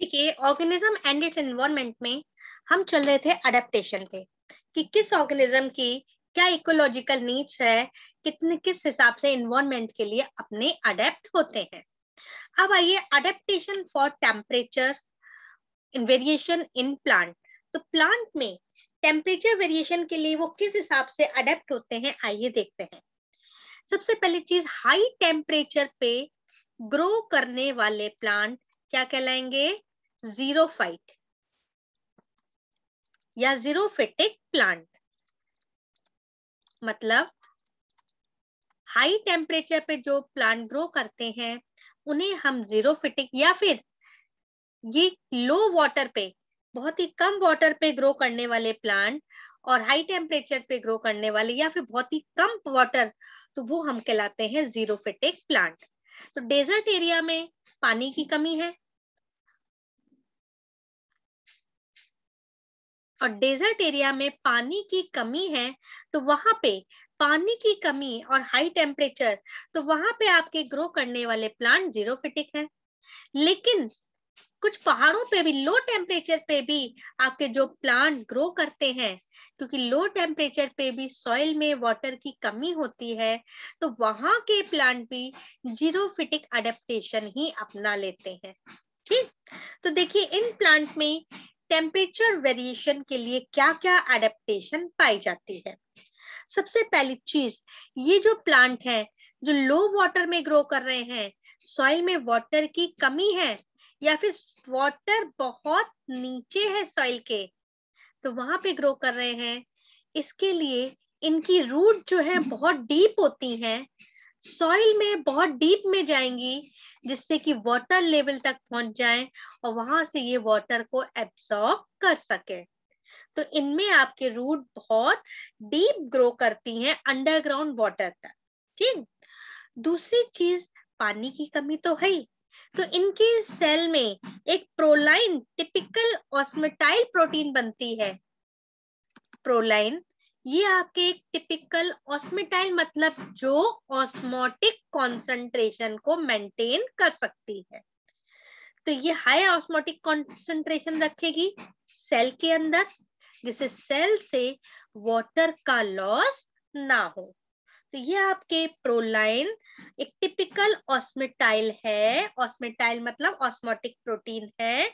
देखिए, organism and it's environment में हम चल रहे थे अडेप्टेशन पे कि किस ऑर्गेनिज्म की क्या इकोलॉजिकल नीड्स है, कितने किस हिसाब से एनवायरनमेंट के लिए अपने अडेप्ट होते हैं। अब आइए adaptation for temperature in variation in plant. तो प्लांट में टेम्परेचर वेरिएशन के लिए वो किस हिसाब से अडेप्ट होते हैं, आइए देखते हैं। सबसे पहली चीज, हाई टेम्परेचर पे ग्रो करने वाले प्लांट क्या कहलाएंगे? जीरोफाइट या जीरोफिटिक प्लांट। मतलब हाई टेम्परेचर पे जो प्लांट ग्रो करते हैं उन्हें हम जीरोफिटिक, या फिर ये लो वाटर पे, बहुत ही कम वाटर पे ग्रो करने वाले प्लांट और हाई टेम्परेचर पे ग्रो करने वाले, या फिर बहुत ही कम वाटर, तो वो हम कहलाते हैं जीरोफिटिक प्लांट। तो डेजर्ट एरिया में पानी की कमी है, और डेजर्ट एरिया में पानी की कमी है, तो वहां पे पानी की कमी और हाई टेम्परेचर, तो वहां पे आपके ग्रो करने वाले प्लांट जीरोफिटिक है। लेकिन कुछ पहाड़ों पे भी, लो टेम्परेचर पे भी आपके जो प्लांट ग्रो करते हैं, क्योंकि लो टेम्परेचर पे भी सॉइल में वाटर की कमी होती है, तो वहां के प्लांट भी जीरोफिटिक अडेप्टेशन ही अपना लेते हैं। ठीक, तो देखिए इन प्लांट में टेम्परेचर वेरिएशन के लिए क्या क्या एडेप्टेशन पाई जाती है। सबसे पहली चीज, ये जो प्लांट है जो लो वाटर में ग्रो कर रहे हैं, सॉइल में वाटर की कमी है या फिर वाटर बहुत नीचे है सॉइल के, तो वहां पे ग्रो कर रहे हैं, इसके लिए इनकी रूट जो है बहुत डीप होती हैं, सॉइल में बहुत डीप में जाएंगी, जिससे कि वाटर लेवल तक पहुंच जाएं और वहां से ये वाटर को एब्सॉर्ब कर सके। तो इनमें आपके रूट बहुत डीप ग्रो करती हैं अंडरग्राउंड वाटर तक। ठीक, दूसरी चीज, पानी की कमी तो है ही, तो इनके सेल में एक प्रोलाइन टिपिकल ऑस्मेटाइल प्रोटीन बनती है। प्रोलाइन, ये आपके एक टिपिकल ऑस्मेटाइल, मतलब जो ऑस्मोटिक कॉन्सेंट्रेशन को मेंटेन कर सकती है। तो ये हाई ऑस्मोटिक कॉन्सेंट्रेशन रखेगी सेल के अंदर, जिससे सेल से वाटर का लॉस ना हो। तो ये आपके प्रोलाइन एक टिपिकल ऑस्मेटाइल है। ऑस्मेटाइल मतलब ऑस्मोटिक प्रोटीन है,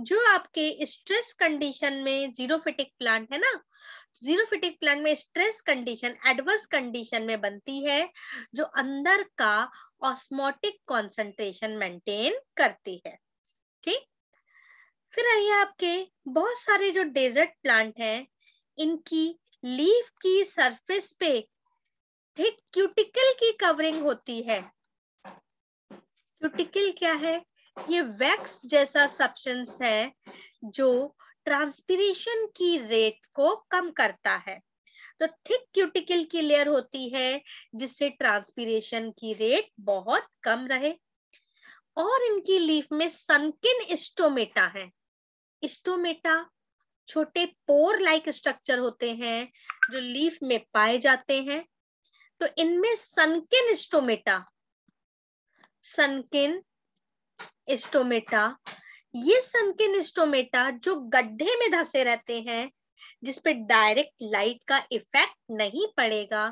जो आपके स्ट्रेस कंडीशन में, जीरोफिटिक प्लांट है ना, जीरोफिटिक प्लांट में स्ट्रेस कंडीशन, एडवर्स कंडीशन में बनती है, जो अंदर का ऑस्मोटिक कॉन्सेंट्रेशन मेंटेन करती है। ठीक, फिर आइए आपके बहुत सारे जो डेजर्ट प्लांट हैं, इनकी लीफ की सरफेस पे ठीक क्यूटिकल की कवरिंग होती है। क्यूटिकल क्या है? ये वैक्स जैसा सब्सटेंस है जो ट्रांसपिरेशन की रेट को कम करता है। तो थिक क्यूटिकल की लेयर होती है जिससे ट्रांसपिरेशन की रेट बहुत कम रहे। और इनकी लीफ में सनकिन स्टोमेटा है। स्टोमेटा छोटे पोर लाइक स्ट्रक्चर होते हैं जो लीफ में पाए जाते हैं। तो इनमें सनकिन स्टोमेटा, सनकिन स्टोमेटा, ये सनकिन स्टोमेटा जो गड्ढे में धसे रहते हैं, जिसपे डायरेक्ट लाइट का इफेक्ट नहीं पड़ेगा,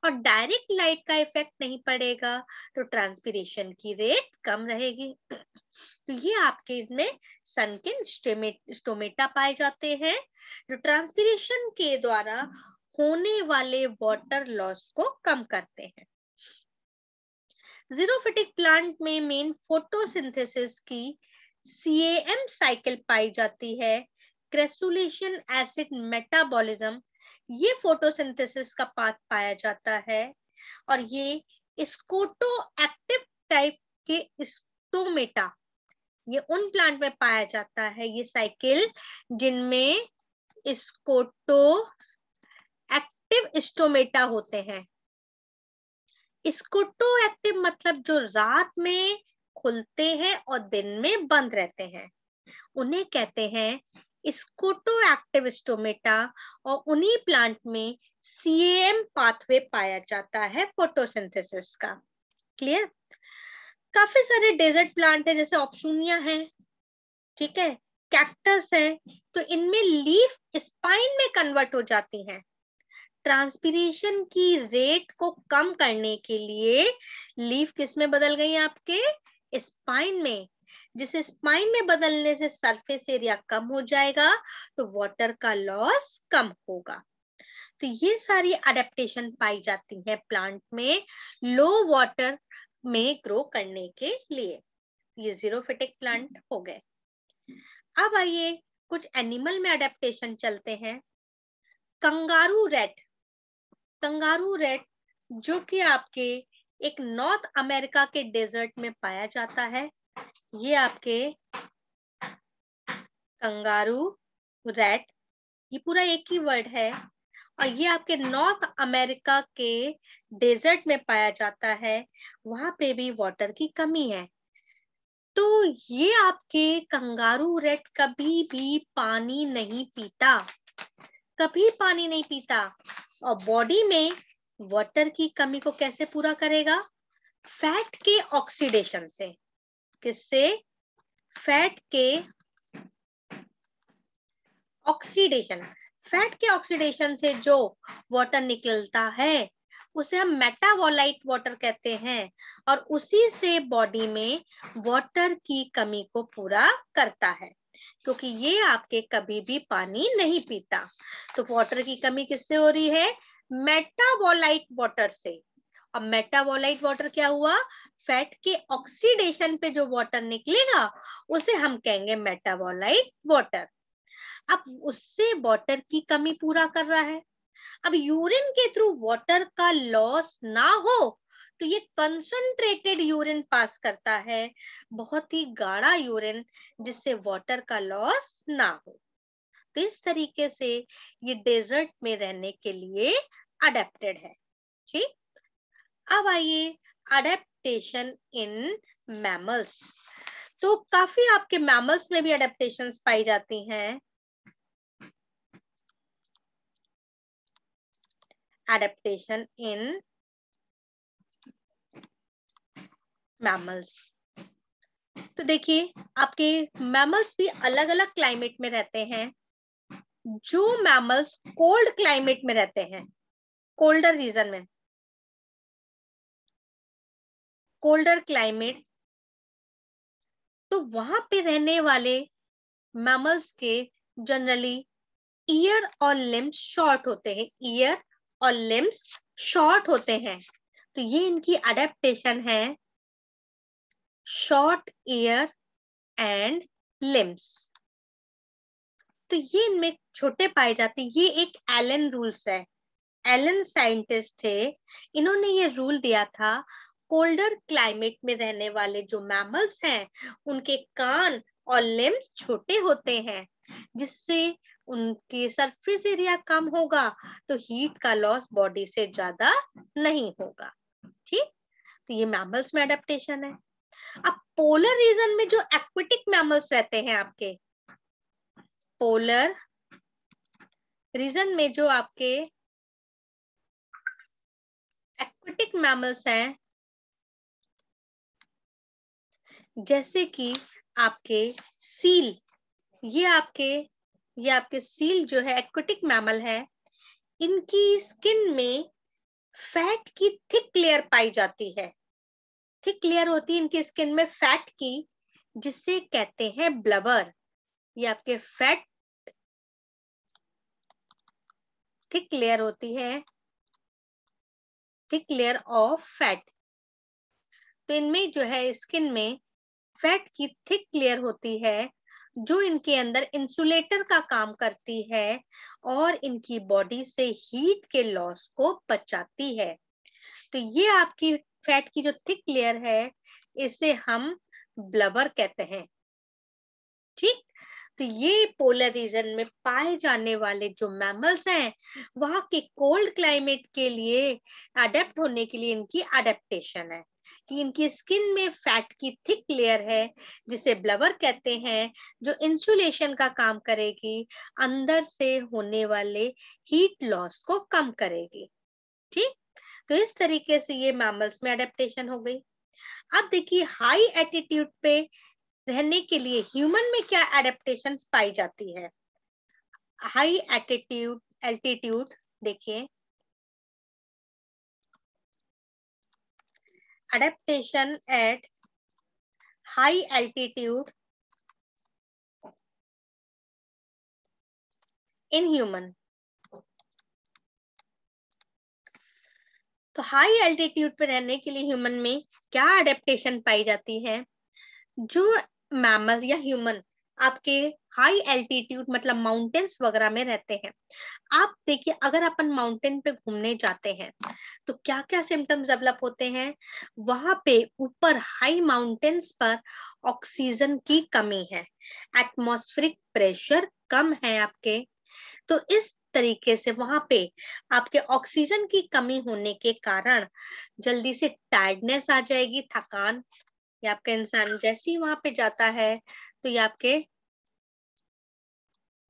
और डायरेक्ट लाइट का इफेक्ट नहीं पड़ेगा तो ट्रांसपिरेशन की रेट कम रहेगी। तो ये आपके इसमें सनकिन स्टोमेटा पाए जाते हैं, जो ट्रांसपिरेशन के द्वारा होने वाले वाटर लॉस को कम करते हैं। जीरोफिटिक प्लांट में मेन फोटोसिंथेसिस की सीएएम साइकिल पाई जाती है, क्रेसुलेशन एसिड मेटाबॉलिज्म, ये फोटोसिंथेसिस का पाथ पाया जाता है। और ये स्कोटो एक्टिव टाइप के स्टोमेटा, ये उन प्लांट में पाया जाता है ये साइकिल जिनमें स्कोटो एक्टिव स्टोमेटा होते हैं। स्कोटो एक्टिव मतलब जो रात में खुलते हैं और दिन में बंद रहते हैं, उन्हें कहते हैं स्कोटो एक्टिव स्टोमेटा। और उन्हीं प्लांट में सीएम पाथवे पाया जाता है फोटोसिंथेसिस का। क्लियर? काफी सारे डेजर्ट प्लांट है, जैसे ऑप्शूनिया है, ठीक है, कैक्टस है, तो इनमें लीफ स्पाइन में कन्वर्ट हो जाती हैं। ट्रांसपीरेशन की रेट को कम करने के लिए लीफ किस में बदल गई आपके स्पाइन में। जिस स्पाइन में बदलने से सरफेस एरिया कम हो जाएगा तो वाटर का लॉस कम होगा। तो ये सारी अडेप्टेशन पाई जाती है प्लांट में लो वाटर में ग्रो करने के लिए। ये जीरोफिटिक प्लांट हो गए। अब आइए कुछ एनिमल में अडेप्टेशन चलते हैं। कंगारू रेट, कंगारू रेट जो कि आपके एक नॉर्थ अमेरिका के डेजर्ट में पाया जाता है। ये आपके कंगारू रेट, ये पूरा एक ही वर्ड है, और ये आपके नॉर्थ अमेरिका के डेजर्ट में पाया जाता है। वहां पे भी वाटर की कमी है। तो ये आपके कंगारू रेट कभी भी पानी नहीं पीता, कभी पानी नहीं पीता। और बॉडी में वाटर की कमी को कैसे पूरा करेगा? फैट के ऑक्सीडेशन से। किससे? फैट के ऑक्सीडेशन। फैट के ऑक्सीडेशन से जो वाटर निकलता है उसे हम मेटाबोलाइट वाटर कहते हैं, और उसी से बॉडी में वाटर की कमी को पूरा करता है, क्योंकि ये आपके कभी भी पानी नहीं पीता। तो वाटर की कमी किससे हो रही है? मेटाबोलाइट वाटर से। अब मेटाबोलाइट वाटर क्या हुआ? फैट के ऑक्सीडेशन पे जो वाटर निकलेगा उसे हम कहेंगे मेटाबोलाइट वाटर। अब उससे वाटर की कमी पूरा कर रहा है। अब यूरिन के थ्रू वाटर का लॉस ना हो तो ये कंसंट्रेटेड यूरिन पास करता है, बहुत ही गाढ़ा यूरिन, जिससे वाटर का लॉस ना हो। तो इस तरीके से ये डेजर्ट में रहने के लिए अडेप्टेड है। ठीक, अब आइए अडेप्टेशन इन मैमल्स। तो काफी आपके मैमल्स में भी अडेप्टेशंस पाई जाती हैं। एडेप्टेशन इन मैमल्स, तो देखिए आपके मैमल्स भी अलग अलग क्लाइमेट में रहते हैं। जो मैमल्स कोल्ड क्लाइमेट में रहते हैं, कोल्डर रीजन में, कोल्डर क्लाइमेट, तो वहां पे रहने वाले मैमल्स के जनरली ईयर और लिम्स शॉर्ट होते हैं, ईयर और लिम्स शॉर्ट होते हैं। तो ये इनकी अडेप्टेशन है, शॉर्ट ईयर एंड लिम्स। तो ये इनमें छोटे पाए जाते हैं। ये एक एलन रूल्स है, एलन साइंटिस्ट थे, इन्होंने ये रूल दिया था कोल्डर क्लाइमेट में रहने वाले जो मैमल्स हैं उनके कान और लिम्स छोटे होते हैं, जिससे उनके सरफेस एरिया कम होगा तो हीट का लॉस बॉडी से ज्यादा नहीं होगा। ठीक, तो ये मैमल्स में अडेप्टेशन है। अब पोलर रीजन में जो एक्वेटिक मैमल्स रहते हैं आपके, पोलर रीजन में जो आपके एक्वेटिक मैमल्स हैं, जैसे कि आपके सील, ये आपके सील जो है एक्वेटिक मैमल है, इनकी स्किन में फैट की थिक लेयर पाई जाती है। थिक लेयर होती है इनकी स्किन में फैट की, जिसे कहते हैं ब्लबर। ये आपके फैट थिक लेयर होती है, थिक लेयर ऑफ फैट। तो इनमें जो है स्किन में फैट की थिक लेयर होती है, जो इनके अंदर इंसुलेटर का काम करती है और इनकी बॉडी से हीट के लॉस को बचाती है। तो ये आपकी फैट की जो थिक लेयर है इसे हम ब्लबर कहते हैं। ठीक, तो ये पोलर रीजन में पाए जाने वाले जो मैमल्स हैं वहां के कोल्ड क्लाइमेट के लिए अडेप्ट होने के लिए इनकी अडेप्टेशन है कि इनकी स्किन में फैट की थिक लेयर है, जिसे ब्लबर कहते हैं, जो इंसुलेशन का काम करेगी, अंदर से होने वाले हीट लॉस को कम करेगी। ठीक, तो इस तरीके से ये मैमल्स में अडेप्टेशन हो गई। अब देखिए हाई एटीट्यूड पे रहने के लिए ह्यूमन में क्या एडेप्टेशन पाई जाती है? हाई एल्टीट्यूड देखिए, adaptation at high altitude in human। तो हाई एल्टीट्यूड पे रहने के लिए ह्यूमन में क्या अडेप्टेशन पाई जाती है? जो मैमल्स या ह्यूमन आपके हाई एल्टीट्यूड मतलब माउंटेन्स वगैरह में रहते हैं, आप देखिए अगर अपन माउंटेन पे घूमने जाते हैं तो क्या क्या सिम्टम्स डेवलप होते हैं? वहां पे ऊपर हाई माउंटेन्स पर ऑक्सीजन की कमी है, एटमॉस्फेरिक प्रेशर कम है आपके, तो इस तरीके से वहां पे आपके ऑक्सीजन की कमी होने के कारण जल्दी से टायर्डनेस आ जाएगी, थकान। ये आपका इंसान जैसे ही वहां पे जाता है तो ये आपके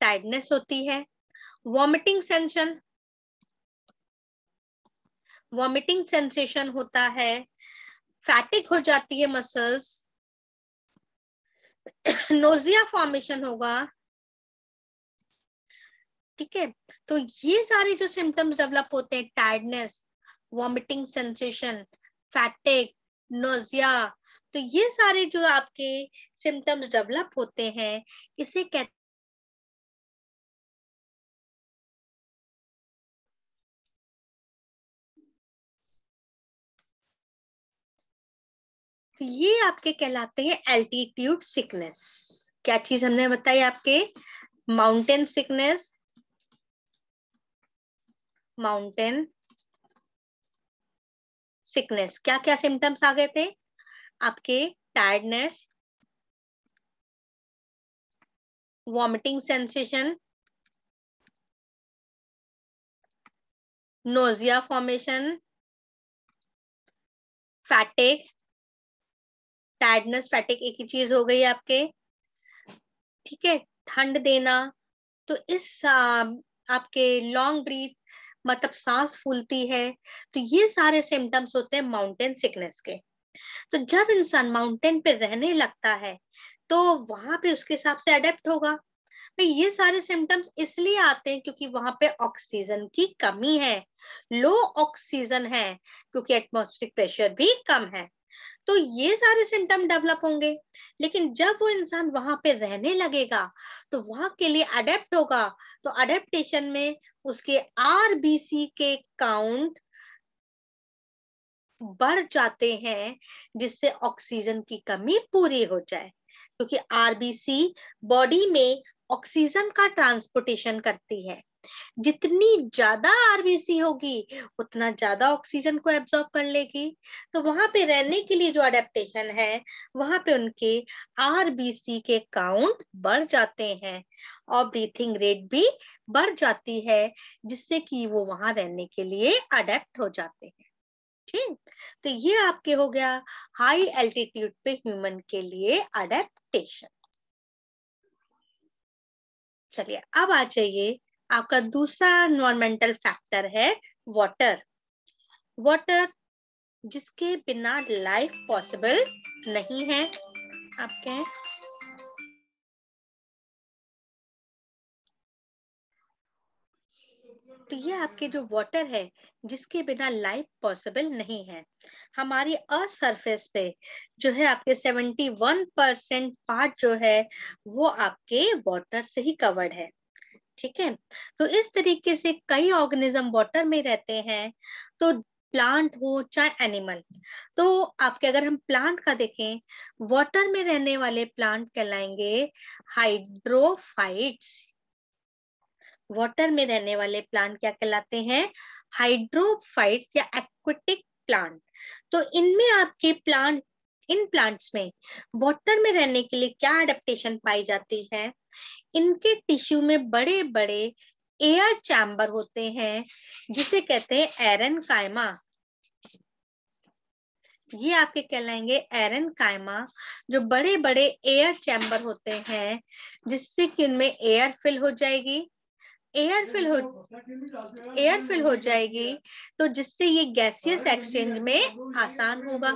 टायर्डनेस होती है। वॉमिटिंग सेंसेशन होता है, फैटिक हो जाती है मसल्स, नोजिया फॉर्मेशन होगा। ठीक है, तो ये सारे जो सिम्टम्स डेवलप होते हैं, टायर्डनेस, वॉमिटिंग सेंसेशन, फैटिक, नोजिया, तो ये सारे जो आपके सिम्टम्स डेवलप होते हैं इसे कहते हैं, ये आपके कहलाते हैं एल्टीट्यूड सिकनेस। क्या चीज हमने बताई आपके? माउंटेन सिकनेस, माउंटेन सिकनेस, क्या क्या सिम्टम्स आ गए थे आपके? Tiredness, vomiting sensation, nausea formation, फैटिक, tiredness फैटिक एक ही चीज हो गई आपके। ठीक है, ठंड देना, तो इस आपके लॉन्ग ब्रीथ मतलब सांस फूलती है, तो ये सारे सिम्टम्स होते हैं माउंटेन सिकनेस के। तो जब इंसान माउंटेन पे रहने लगता है तो वहां पे उसके हिसाब से अडेप्ट होगा। भाई ये सारे सिम्टम्स इसलिए आते हैं क्योंकि वहां पे ऑक्सीजन की कमी है, लो ऑक्सीजन है, क्योंकि एटमॉस्फेरिक प्रेशर भी कम है, तो ये सारे सिम्टम डेवलप होंगे। लेकिन जब वो इंसान वहां पे रहने लगेगा तो वहां के लिए अडेप्ट होगा, तो अडेप्टेशन में उसके आरबीसी के काउंट बढ़ जाते हैं, जिससे ऑक्सीजन की कमी पूरी हो जाए, क्योंकि आरबीसी बॉडी में ऑक्सीजन का ट्रांसपोर्टेशन करती है। जितनी ज्यादा आरबीसी होगी उतना ज्यादा ऑक्सीजन को एब्जॉर्ब कर लेगी, तो वहां पे रहने के लिए जो अडेप्टेशन है वहां पे उनके आरबीसी के काउंट बढ़ जाते हैं और ब्रीथिंग रेट भी बढ़ जाती है, जिससे कि वो वहां रहने के लिए अडेप्ट हो जाते हैं। ठीक, तो ये आपके हो गया हाई एल्टीट्यूड पे ह्यूमन के लिए अडेप्टेशन। चलिए अब आ जाइए, आपका दूसरा एनवायरमेंटल फैक्टर है वाटर। वाटर जिसके बिना लाइफ पॉसिबल नहीं है आपके। तो ये आपके जो वाटर है जिसके बिना लाइफ पॉसिबल नहीं है, हमारी अर्थ सरफेस पे जो है आपके 71% पार्ट जो है वो आपके वाटर से ही कवर्ड है। ठीक है, तो इस तरीके से कई ऑर्गेनिज्म वाटर में रहते हैं, तो प्लांट हो चाहे एनिमल। तो आपके अगर हम प्लांट का देखें, वाटर में रहने वाले प्लांट कहलाएंगे हाइड्रोफाइट्स। वाटर में रहने वाले प्लांट क्या कहलाते हैं? हाइड्रोफाइट्स या एक्वेटिक प्लांट। तो इनमें आपके प्लांट, इन प्लांट्स में वाटर में रहने के लिए क्या एडेप्टेशन पाई जाती है? इनके टिश्यू में बड़े बड़े एयर चैम्बर होते हैं जिसे कहते हैं एरन कायमा। ये आपके कहलाएंगे एरन कायमा, जो बड़े बड़े एयर चैम्बर होते हैं जिससे कि उनमें एयर फिल हो जाएगी, एयर फिल हो जाएगी, तो जिससे ये गैसियस एक्सचेंज में आसान होगा।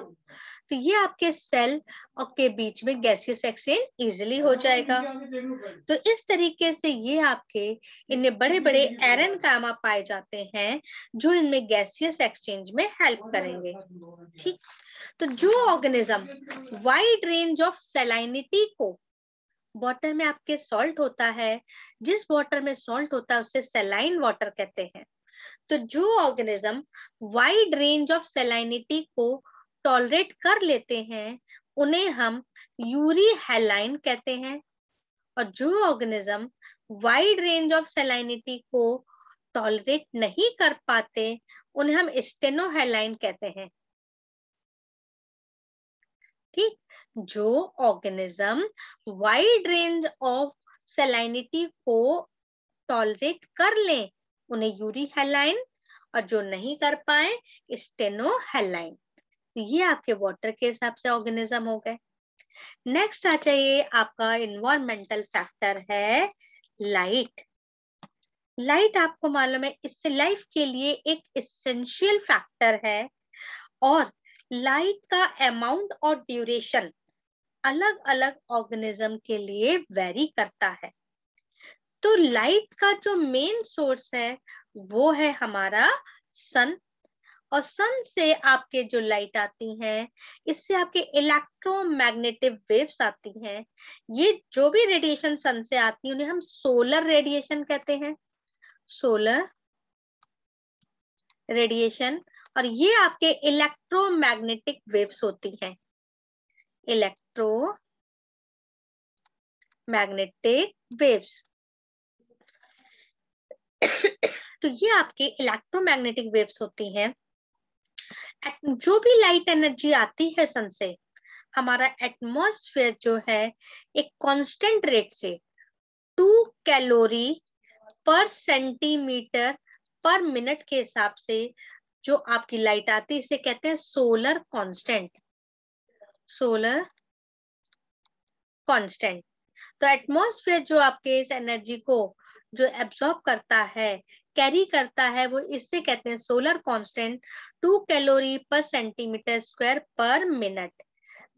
तो ये आपके सेल और के बीच में गैसियस एक्सचेंज इजिली हो जाएगा। तो इस तरीके से ये आपके इनमें बड़े बड़े एरन गामा पाए जाते हैं जो इनमें गैसियस एक्सचेंज में हेल्प करेंगे। ठीक, तो जो organism wide range of salinity को, वाटर में आपके सॉल्ट होता है, जिस वाटर में सॉल्ट होता है उसे सैलाइन वाटर कहते हैं। तो जो organism wide range of salinity को टॉलरेट कर लेते हैं उन्हें हम यूरी हैलाइन कहते हैं, और जो organism wide range of salinity को टॉलरेट नहीं कर पाते उन्हें हम स्टेनोहैलाइन कहते हैं। ठीक, जो organism wide range of salinity को टॉलरेट कर ले उन्हें यूरी हैलाइन, और जो नहीं कर पाए स्टेनोहैलाइन। ये आपके वाटर के हिसाब से ऑर्गेनिज्म हो गए। नेक्स्ट आ जाइए, आपका इन्वायरमेंटल फैक्टर है लाइट। लाइट आपको मालूम है इससे लाइफ के लिए एक एसेंशियल फैक्टर है, और लाइट का अमाउंट और ड्यूरेशन अलग अलग ऑर्गेनिज्म के लिए वेरी करता है। तो लाइट का जो मेन सोर्स है वो है हमारा सन, और सन से आपके जो लाइट आती हैं इससे आपके इलेक्ट्रोमैग्नेटिक वेव्स आती हैं। ये जो भी रेडिएशन सन से आती है उन्हें हम सोलर रेडिएशन कहते हैं, सोलर रेडिएशन। और ये आपके इलेक्ट्रोमैग्नेटिक वेव्स होती हैं, इलेक्ट्रोमैग्नेटिक वेव्स। तो ये आपके इलेक्ट्रोमैग्नेटिक वेव्स होती हैं। जो भी लाइट एनर्जी आती है सन से, हमारा एटमॉस्फेयर जो है एक कांस्टेंट रेट से 2 कैलोरी पर सेंटीमीटर पर मिनट के हिसाब से जो आपकी लाइट आती है इसे कहते हैं सोलर कांस्टेंट, सोलर कांस्टेंट। तो एटमॉस्फेयर जो आपके इस एनर्जी को जो एब्सॉर्ब करता है, कैरी करता है, वो इससे कहते हैं सोलर कांस्टेंट 2 कैलोरी पर सेंटीमीटर स्क्वायर पर मिनट।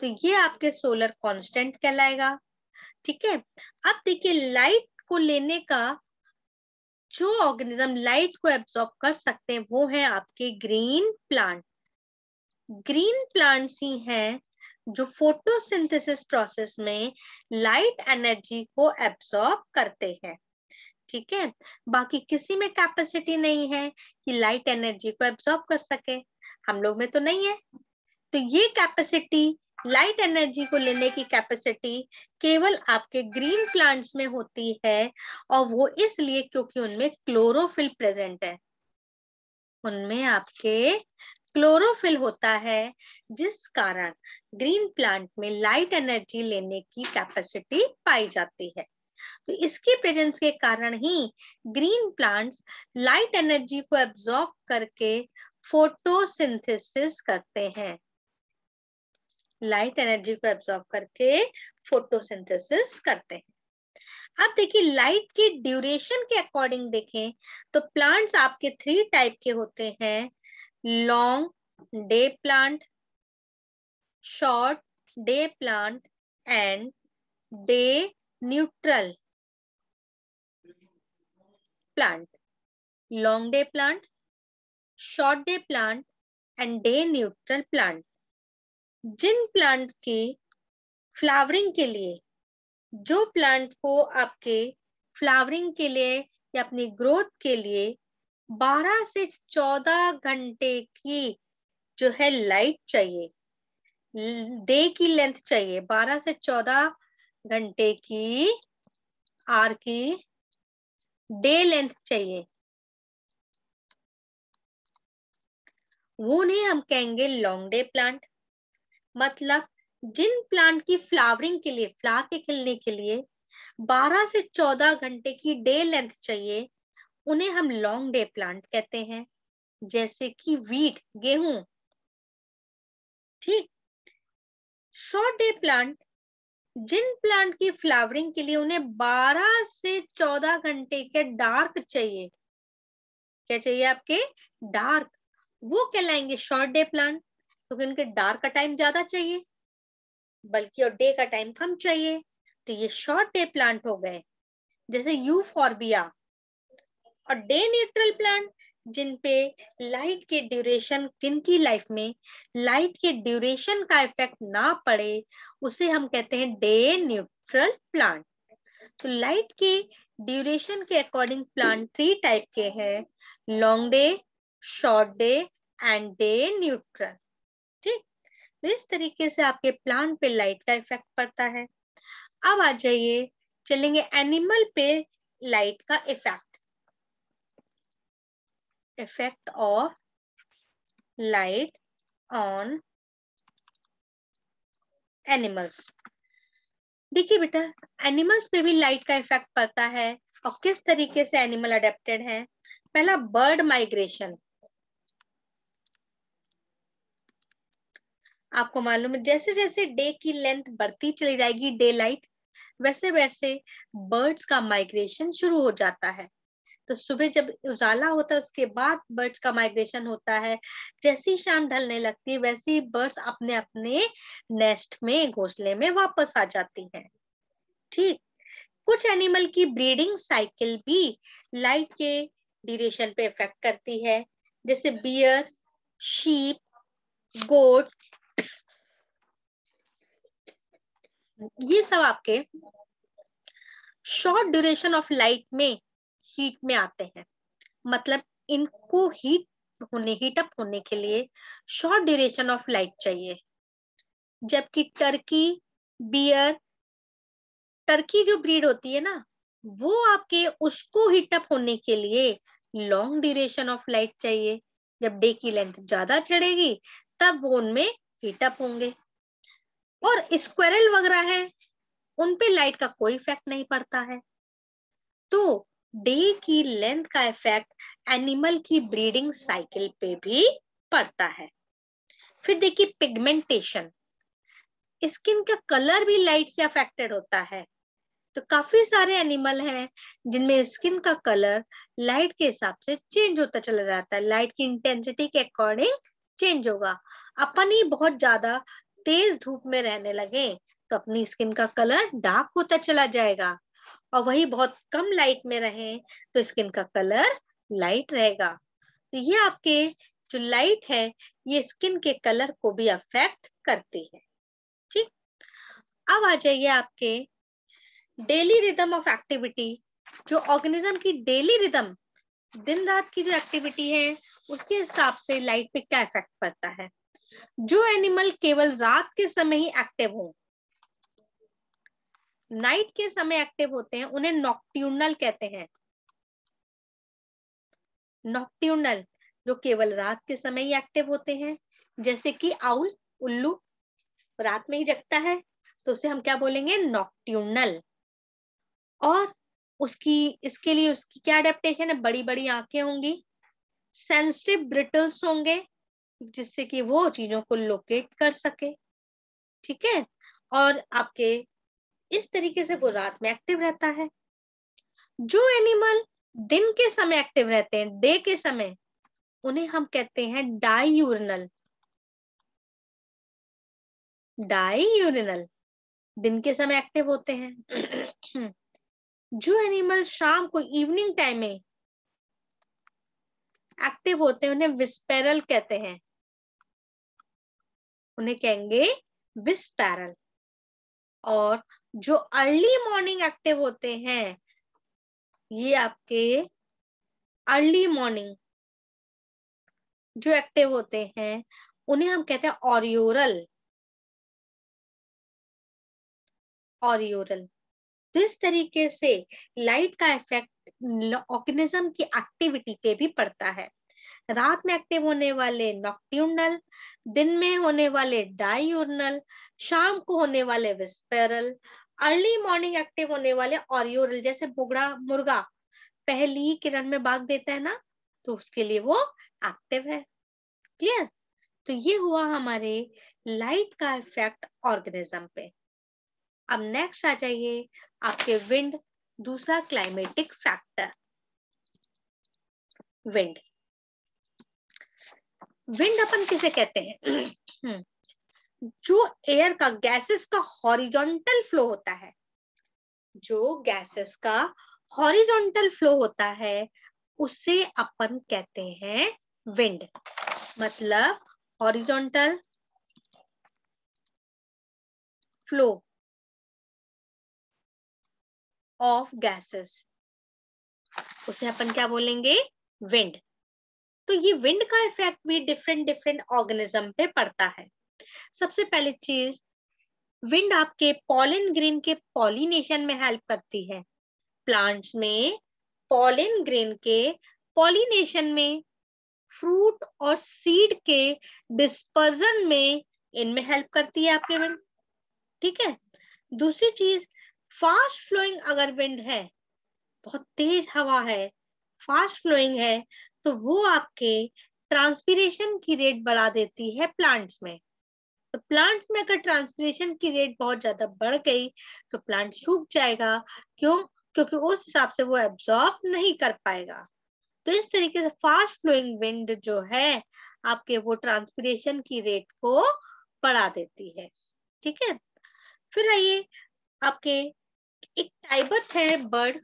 तो ये आपके सोलर कांस्टेंट कहलाएगा। ठीक है, अब देखिए लाइट को लेने का जो ऑर्गेनिज्म लाइट को एब्सॉर्ब कर सकते हैं वो है आपके ग्रीन प्लांट। ग्रीन प्लांट्स ही हैं जो फोटोसिंथेसिस प्रोसेस में लाइट एनर्जी को एब्सॉर्ब करते हैं। ठीक है, बाकी किसी में कैपेसिटी नहीं है कि लाइट एनर्जी को एब्सॉर्ब कर सके, हम लोग में तो नहीं है। तो ये कैपेसिटी, लाइट एनर्जी को लेने की कैपेसिटी केवल आपके ग्रीन प्लांट्स में होती है, और वो इसलिए क्योंकि उनमें क्लोरोफिल प्रेजेंट है, उनमें आपके क्लोरोफिल होता है, जिस कारण ग्रीन प्लांट में लाइट एनर्जी लेने की कैपेसिटी पाई जाती है। तो इसकी प्रेजेंस के कारण ही ग्रीन प्लांट्स लाइट एनर्जी को एब्सॉर्ब करके फोटोसिंथेसिस करते हैं, लाइट एनर्जी को एब्सॉर्ब करके फोटोसिंथेसिस करते हैं। अब देखिए लाइट की ड्यूरेशन के अकॉर्डिंग देखें तो प्लांट्स आपके 3 टाइप के होते हैं, long day plant, short day plant and day neutral plant. Long day plant, short day plant and day neutral plant. जिन प्लांट की फ्लावरिंग के लिए, जो प्लांट को आपके फ्लावरिंग के लिए या अपनी ग्रोथ के लिए 12 से 14 घंटे की जो है लाइट चाहिए, डे की लेंथ चाहिए, 12 से 14 घंटे की आर की डे लेंथ चाहिए, वो नहीं हम कहेंगे लॉन्ग डे प्लांट। मतलब जिन प्लांट की फ्लावरिंग के लिए, फ्लावर के खिलने के लिए 12 से 14 घंटे की डे लेंथ चाहिए उन्हें हम लॉन्ग डे प्लांट कहते हैं, जैसे कि वीट, गेहूं। ठीक, शॉर्ट डे प्लांट, जिन प्लांट की फ्लावरिंग के लिए उन्हें 12 से 14 घंटे के डार्क चाहिए, क्या चाहिए आपके, डार्क, वो कहलाएंगे शॉर्ट डे प्लांट। क्योंकि उनके डार्क का टाइम ज्यादा चाहिए, बल्कि और डे का टाइम कम चाहिए। तो ये शॉर्ट डे प्लांट हो गए, जैसे यूफॉर्बिया। और डे न्यूट्रल प्लांट, जिन पे लाइट के ड्यूरेशन, जिनकी लाइफ में लाइट के ड्यूरेशन का इफेक्ट ना पड़े, उसे हम कहते हैं डे न्यूट्रल प्लांट। तो लाइट के ड्यूरेशन के अकॉर्डिंग प्लांट 3 टाइप के हैं, long day, short day and day neutral. ठीक, इस तरीके से आपके प्लांट पे लाइट का इफेक्ट पड़ता है। अब आ जाइए, चलेंगे एनिमल पे लाइट का effect. Effect of light on animals. देखिए बेटा, एनिमल्स पे भी लाइट का इफेक्ट पड़ता है, और किस तरीके से एनिमल अडेप्टेड है। पहला, बर्ड माइग्रेशन। आपको मालूम है, जैसे जैसे डे की लेंथ बढ़ती चली जाएगी, डे लाइट, वैसे वैसे बर्ड्स का माइग्रेशन शुरू हो जाता है। तो सुबह जब उजाला होता है, उसके बाद बर्ड्स का माइग्रेशन होता है। जैसी शाम ढलने लगती है, वैसी बर्ड्स अपने अपने नेस्ट में, घोंसले में वापस आ जाती हैं। ठीक, कुछ एनिमल की ब्रीडिंग साइकिल भी लाइट के ड्यूरेशन पे इफेक्ट करती है, जैसे बियर, शीप, गोट्स। ये सब आपके शॉर्ट ड्यूरेशन ऑफ लाइट में हीट में आते हैं। मतलब इनको हीट अप होने के लिए शॉर्ट ड्यूरेशन ऑफ लाइट चाहिए। जबकि टर्की, बियर, टर्की जो ब्रीड होती है ना, वो आपके उसको हीट अप होने के लिए लॉन्ग ड्यूरेशन ऑफ लाइट चाहिए। जब डे की लेंथ ज्यादा चढ़ेगी, तब वो उनमें हीट अप होंगे। और स्क्वेरल वगैरह है, उन पे लाइट का कोई इफेक्ट नहीं पड़ता है। तो डे की लेंथ का इफेक्ट एनिमल की ब्रीडिंग साइकिल पे भी पड़ता है। फिर देखिए, पिगमेंटेशन, स्किन का कलर भी लाइट से अफेक्टेड होता है। तो काफी सारे एनिमल हैं जिनमें स्किन का कलर लाइट के हिसाब से चेंज होता चला जाता है, लाइट की इंटेंसिटी के अकॉर्डिंग चेंज होगा। अपन ही बहुत ज्यादा तेज धूप में रहने लगे, तो अपनी स्किन का कलर डार्क होता चला जाएगा, और वही बहुत कम लाइट में रहे तो स्किन का कलर लाइट रहेगा। तो ये आपके जो लाइट है, ये स्किन के कलर को भी अफेक्ट करती है। ठीक, अब आ जाइए आपके डेली रिदम ऑफ एक्टिविटी। जो ऑर्गेनिज्म की डेली रिदम, दिन रात की जो एक्टिविटी है, उसके हिसाब से लाइट पे क्या इफेक्ट पड़ता है। जो एनिमल केवल रात के समय ही एक्टिव हो, नाइट के समय एक्टिव होते हैं, उन्हें नॉक्ट्यूर्नल कहते हैं। नॉक्ट्यूर्नल, जो केवल रात के समय ही एक्टिव होते हैं, जैसे कि आउल, उल्लू रात में ही जगता है, तो उसे हम क्या बोलेंगे, नॉक्ट्यूर्नल। और इसके लिए उसकी क्या अडेप्टेशन है, बड़ी बड़ी आंखें होंगी, सेंसिटिव ब्रिटल्स होंगे, जिससे कि वो चीजों को लोकेट कर सके। ठीक है, और आपके इस तरीके से वो रात में एक्टिव रहता है। जो एनिमल दिन के समय एक्टिव रहते हैं, डे के समय, उन्हें हम कहते हैं डाईयूरिनल। डाईयूरिनल, दिन के समय एक्टिव होते हैं। जो एनिमल शाम को, इवनिंग टाइम में एक्टिव होते हैं, उन्हें विस्पेरल कहते हैं। उन्हें कहेंगे विस्पेरल। और जो अर्ली मॉर्निंग एक्टिव होते हैं, ये आपके अर्ली मॉर्निंग जो एक्टिव होते हैं, उन्हें हम कहते हैं ऑरियोरल। ऑरियोरल। तो इस तरीके से लाइट का इफेक्ट ऑर्गेनिज्म की एक्टिविटी पे भी पड़ता है। रात में एक्टिव होने वाले नॉक्ट्यूर्नल, दिन में होने वाले डाईयूर्नल, शाम को होने वाले विस्पेरल, अर्ली मॉर्निंग एक्टिव होने वाले ऑरियोरल। जैसे मुर्गा पहली ही किरण में भाग देता है ना, तो उसके लिए वो एक्टिव है। क्लियर। तो ये हुआ हमारे लाइट का इफेक्ट ऑर्गेनिज्म पे। अब नेक्स्ट आ जाइए आपके विंड, दूसरा क्लाइमेटिक फैक्टर। विंड, विंड अपन किसे कहते हैं? जो एयर का, गैसेस का हॉरिजॉन्टल फ्लो होता है, जो गैसेस का हॉरिजॉन्टल फ्लो होता है उसे अपन कहते हैं विंड। मतलब हॉरिजॉन्टल फ्लो ऑफ गैसेस, उसे अपन क्या बोलेंगे? विंड। तो ये विंड का इफेक्ट भी डिफरेंट डिफरेंट ऑर्गेनिज्म पे पड़ता है। सबसे पहली चीज, विंड आपके पॉलन ग्रेन के पॉलिनेशन में हेल्प करती है। प्लांट्स में पॉलन ग्रेन के पॉलिनेशन में, फ्रूट और सीड के डिस्पर्जन में, इनमें हेल्प करती है आपके विंड। ठीक है। दूसरी चीज, फास्ट फ्लोइंग अगर विंड है, बहुत तेज हवा है, फास्ट फ्लोइंग है, तो वो आपके ट्रांसपीरेशन की रेट बढ़ा देती है प्लांट्स में। तो प्लांट्स में अगर ट्रांसपीरेशन की रेट बहुत ज्यादा बढ़ गई तो प्लांट सूख जाएगा। क्यों? क्योंकि उस हिसाब से वो एब्जॉर्ब नहीं कर पाएगा। तो इस तरीके से फास्ट फ्लोइंग विंड जो है आपके, वो ट्रांसपीरेशन की रेट को बढ़ा देती है। ठीक है। फिर आइए, आपके एक टाइबत है बर्ड,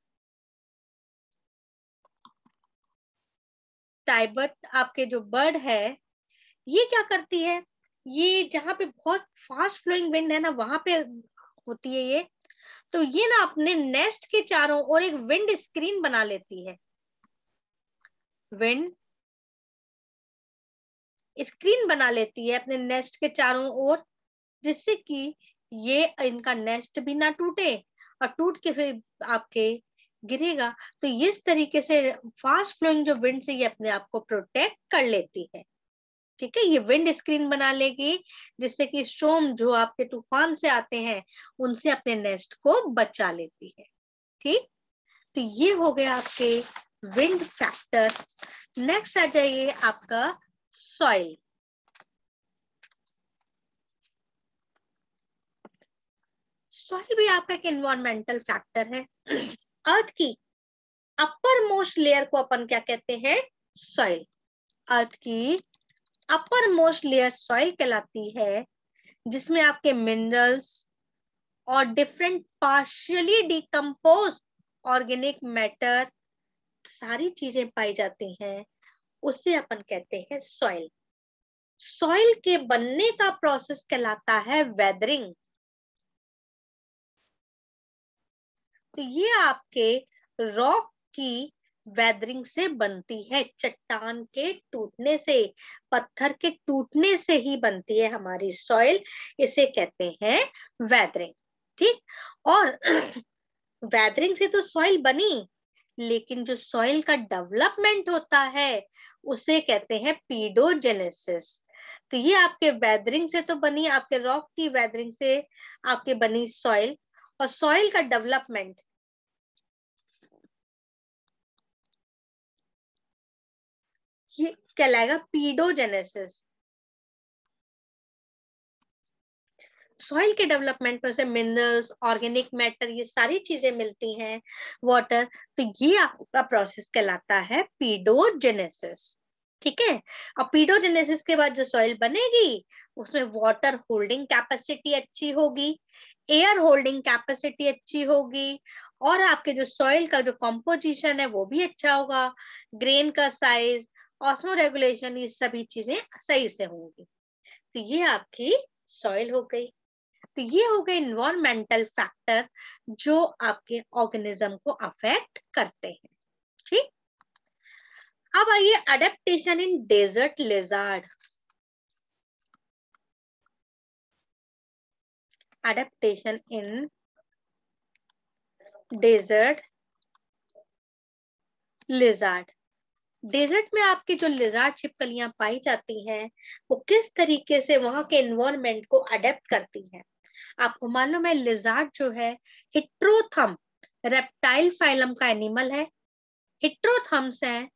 टाइबत आपके जो बर्ड है, ये क्या करती है? ये जहां पे बहुत फास्ट फ्लोइंग विंड है ना, वहां पे होती है ये। तो ये ना अपने नेस्ट के चारों ओर एक विंड स्क्रीन बना लेती है, विंड स्क्रीन बना लेती है अपने नेस्ट के चारों ओर, जिससे कि ये इनका नेस्ट भी ना टूटे, और टूट के फिर आपके गिरेगा। तो इस तरीके से फास्ट फ्लोइंग जो विंड से ये अपने आप को प्रोटेक्ट कर लेती है। ठीक है। ये विंड स्क्रीन बना लेगी, जिससे कि स्टॉर्म जो आपके तूफान से आते हैं उनसे अपने नेस्ट को बचा लेती है। ठीक। तो ये हो गया आपके विंड फैक्टर। नेक्स्ट आ जाइए आपका सॉइल। सॉइल भी आपका एक एनवायरमेंटल फैक्टर है। अर्थ की अपर मोस्ट लेयर को अपन क्या कहते हैं? सॉइल। अर्थ की अपर मोस्ट लेयर सॉइल कहलाती है, जिसमें आपके मिनरल्स और different partially decompose organic matter, सारी चीजें पाई जाती हैं, उसे अपन कहते हैं सॉइल। सॉइल के बनने का प्रोसेस कहलाता है वेदरिंग। तो ये आपके रॉक की वेदरिंग से बनती है, चट्टान के टूटने से, पत्थर के टूटने से ही बनती है हमारी सॉइल। इसे कहते हैं वेदरिंग। ठीक। और वेदरिंग से तो सॉइल बनी, लेकिन जो सॉइल का डेवलपमेंट होता है उसे कहते हैं पीडोजेनेसिस। तो ये आपके वेदरिंग से तो बनी, आपके रॉक की वेदरिंग से आपके बनी सॉइल, और सॉइल का डेवलपमेंट ये कहलाएगा पीडोजेनेसिस। सॉइल के डेवलपमेंट में से मिनरल्स, ऑर्गेनिक मैटर, ये सारी चीजें मिलती हैं, वाटर। तो ये आपका प्रोसेस कहलाता है पीडोजेनेसिस। ठीक है। और पीडोजेनेसिस के बाद जो सॉइल बनेगी उसमें वाटर होल्डिंग कैपेसिटी अच्छी होगी, एयर होल्डिंग कैपेसिटी अच्छी होगी, और आपके जो सॉइल का जो कॉम्पोजिशन है वो भी अच्छा होगा, ग्रेन का साइज, ऑस्मो रेगुलेशन, ये सभी चीजें सही से होंगी। तो ये आपकी सॉइल हो गई। तो ये हो गए इन्वायरमेंटल फैक्टर जो आपके ऑर्गेनिज्म को अफेक्ट करते हैं। ठीक। अब आइए adaptation in desert lizard. Adaptation in desert lizard. Desert में आपकी जो लिजर्ड छिपकलियां पाई जाती हैं, वो किस तरीके से वहां के एनवायरनमेंट को अडेप्ट करती हैं। आपको मालूम है लिजर्ड जो है हिट्रोथम रेप्टाइल फाइलम का एनिमल है। हिट्रोथम्स है,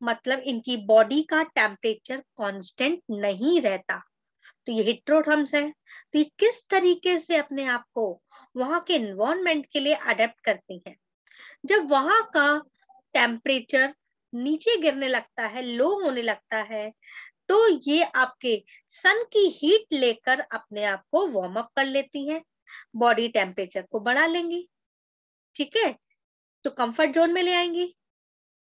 मतलब इनकी बॉडी का टेम्परेचर कांस्टेंट नहीं रहता। तो ये हिट्रोथम्स है। तो ये किस तरीके से अपने आप को वहां के एनवायरनमेंट के लिए अडेप्ट करती हैं। जब वहां का टेम्परेचर नीचे गिरने लगता है, लो होने लगता है, तो ये आपके सन की हीट लेकर अपने आप को वार्म अप कर लेती हैं, बॉडी टेम्परेचर को बढ़ा लेंगी, ठीक है, तो कंफर्ट जोन में ले आएंगी।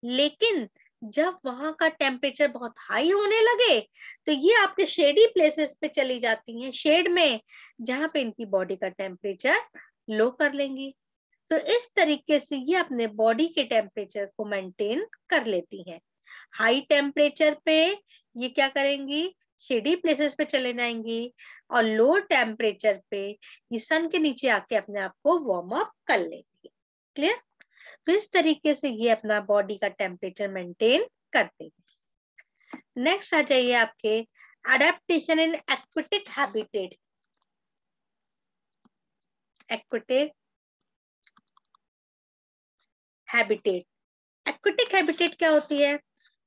लेकिन जब वहां का टेम्परेचर बहुत हाई होने लगे तो ये आपके शेडी प्लेसेस पे चली जाती हैं, शेड में, जहां पे इनकी बॉडी का टेम्परेचर लो कर लेंगी। तो इस तरीके से ये अपने बॉडी के टेम्परेचर को मेंटेन कर लेती हैं। हाई टेम्परेचर पे ये क्या करेंगी, शेडी प्लेसेस पे चले जाएंगी, और लो टेम्परेचर पे ये सन के नीचे आके अपने आप को वार्म अप कर लेंगी। क्लियर? तो इस तरीके से ये अपना बॉडी का टेम्परेचर मेंटेन करते हैं। नेक्स्ट आ जाइए आपके adaptation in aquatic habitat. Aquatic habitat, aquatic habitat क्या होती है?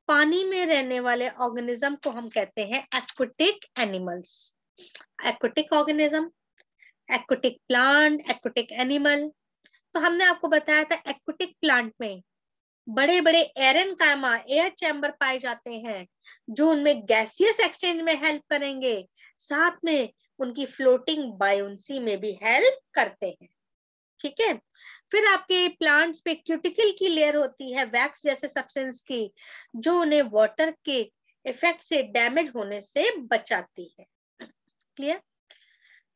पानी में रहने वाले ऑर्गेनिज्म को हम कहते हैं aquatic animals. Aquatic organism, aquatic plant, aquatic animal. तो हमने आपको बताया था एक्वेटिक प्लांट में बड़े बड़े एरेनकाइमा, एयर चैम्बर पाए जाते हैं, जो उनमें गैसियस एक्सचेंज में हेल्प करेंगे, साथ में उनकी फ्लोटिंग बायोन्सी में भी हेल्प करते हैं, ठीक है। फिर आपके प्लांट्स पे क्यूटिकल की लेयर होती है, वैक्स जैसे सब्सटेंस की, जो उन्हें वाटर के इफेक्ट से डैमेज होने से बचाती है। क्लियर?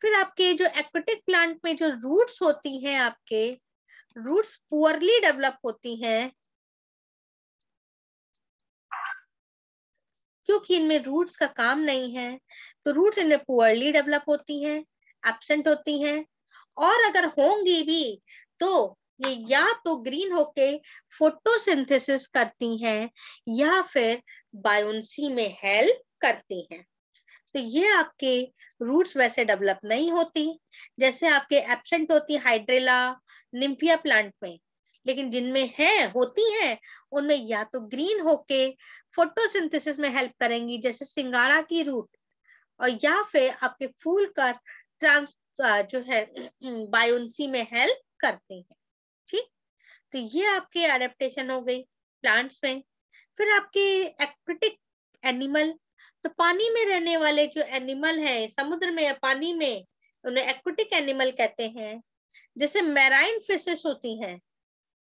फिर आपके जो एक्वेटिक प्लांट में जो रूट्स होती हैं, आपके रूट्स पुअरली डेवलप होती हैं, क्योंकि इनमें रूट्स का काम नहीं है, तो रूट्स इनमें पुअरली डेवलप होती हैं, एब्सेंट होती हैं, और अगर होंगी भी तो ये या तो ग्रीन होके फोटोसिंथेसिस करती हैं या फिर बायोन्सी में हेल्प करती हैं। तो ये आपके रूट्स वैसे डेवलप नहीं होती, जैसे आपके एब्सेंट होती हाइड्रेला, निम्फिया प्लांट में, लेकिन जिनमें है होती हैं उनमें या तो ग्रीन होके फोटोसिंथेसिस में हेल्प करेंगी, जैसे सिंगाड़ा की रूट, और या फिर आपके फूल का ट्रांस जो है बायोन्सी में हेल्प करते हैं, ठीक। तो ये आपके एडेप्टेशन हो गई प्लांट्स में। फिर आपके एक्वेटिक एनिमल, तो पानी में रहने वाले जो एनिमल है, समुद्र में या पानी में, उन्हें एक्वेटिक एनिमल कहते हैं। जैसे मैराइन फिशेस होती हैं,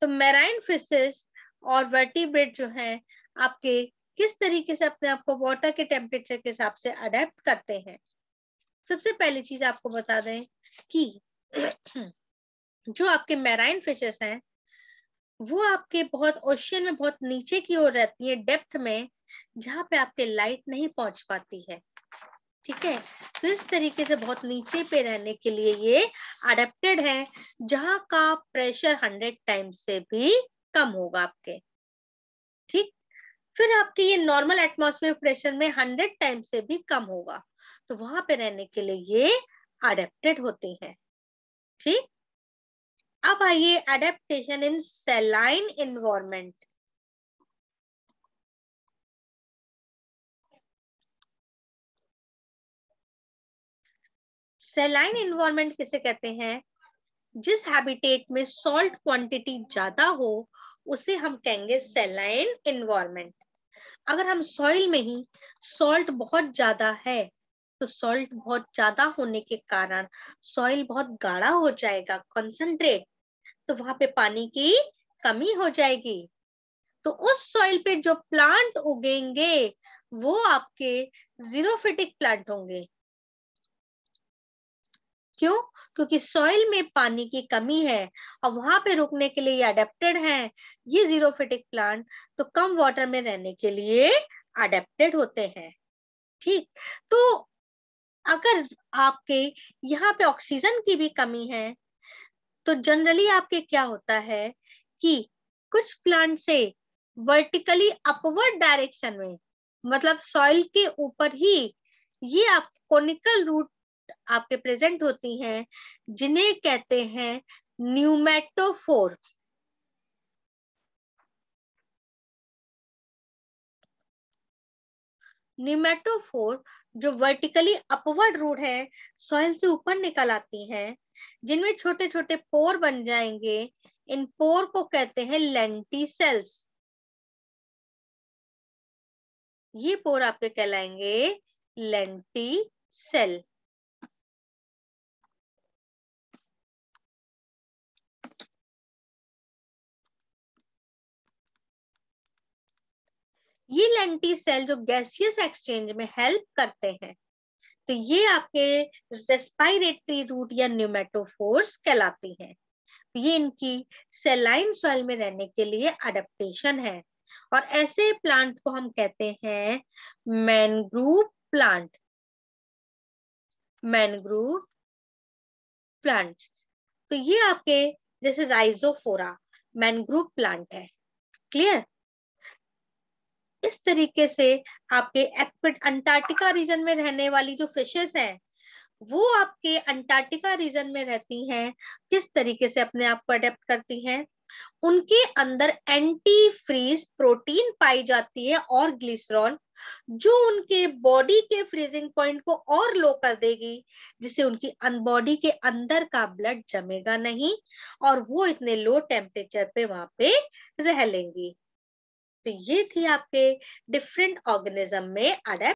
तो मैराइन फिशेस और वर्टिब्रेट जो हैं आपके किस तरीके से अपने आप को वाटर के टेम्परेचर के हिसाब से अडेप्ट करते हैं। सबसे पहली चीज आपको बता दें कि जो आपके मैराइन फिशेस हैं वो आपके बहुत ओशियन में बहुत नीचे की ओर रहती है, डेप्थ में, जहां पे आपके लाइट नहीं पहुंच पाती है, ठीक है। तो इस तरीके से बहुत नीचे पे रहने के लिए ये अडेप्टेड है, जहां का प्रेशर 100 टाइम्स से भी कम होगा आपके, ठीक। फिर आपके ये नॉर्मल एटमॉस्फेयर प्रेशर में 100 टाइम्स से भी कम होगा, तो वहां पे रहने के लिए ये अडेप्टेड होते हैं, ठीक। अब आइए एडेप्टेशन इन सेलाइन इन्वायरमेंट। सेलाइन इन्वायरमेंट किसे कहते हैं? जिस हैबिटेट में सॉल्ट क्वांटिटी ज्यादा हो उसे हम कहेंगे सेलाइन इन्वायरमेंट। अगर हम सॉइल में ही सॉल्ट बहुत ज्यादा है, तो सॉल्ट बहुत ज्यादा होने के कारण सॉइल बहुत गाढ़ा हो जाएगा, कंसंट्रेट, तो वहां पे पानी की कमी हो जाएगी। तो उस सॉइल पे जो प्लांट उगेंगे वो आपके जीरोफिटिक प्लांट होंगे। क्यों? क्योंकि सॉइल में पानी की कमी है और वहां पे रुकने के लिए ये अडेप्टेड हैं, ये जीरोफिटिक प्लांट, तो कम वाटर में रहने के लिए अडेप्टेड होते हैं, ठीक। तो अगर आपके यहाँ पे ऑक्सीजन की भी कमी है, तो जनरली आपके क्या होता है कि कुछ प्लांट से वर्टिकली अपवर्ड डायरेक्शन में, मतलब सॉइल के ऊपर ही ये आप कोनिकल रूट आपके प्रेजेंट होती हैं, जिन्हें कहते हैं न्यूमेटोफोर। न्यूमेटोफोर जो वर्टिकली अपवर्ड रूट है, सॉइल से ऊपर निकल आती हैं, जिनमें छोटे छोटे पोर बन जाएंगे। इन पोर को कहते हैं लेंटिसेल्स। ये पोर आपके कहलाएंगे लेंटिसेल। ये लेंटिसेल जो गैसियस एक्सचेंज में हेल्प करते हैं, तो ये आपके रेस्पिरेटरी रूट या न्यूमेटोफोर्स कहलाती हैं। ये इनकी सेलाइन सॉइल में रहने के लिए अडेप्टेशन है, और ऐसे प्लांट को हम कहते हैं मैनग्रूव प्लांट। मैनग्रूव प्लांट, तो ये आपके जैसे राइजोफोरा मैनग्रूव प्लांट है। क्लियर? इस तरीके से आपके अंटार्कटिका रीजन में रहने वाली जो फिशेस हैं, वो आपके अंटार्कटिका रीजन में रहती हैं। किस तरीके से अपने आप को अडेप्ट करती हैं? उनके अंदर एंटी फ्रीज प्रोटीन पाई जाती है और ग्लिसरॉल, जो उनके बॉडी के फ्रीजिंग पॉइंट को और लो कर देगी, जिससे उनकी बॉडी के अंदर का ब्लड जमेगा नहीं और वो इतने लो टेम्परेचर पे वहां पे रह लेंगी। तो ये थी आपके डिफरेंट ऑर्गेनिज्म में अडेप्ट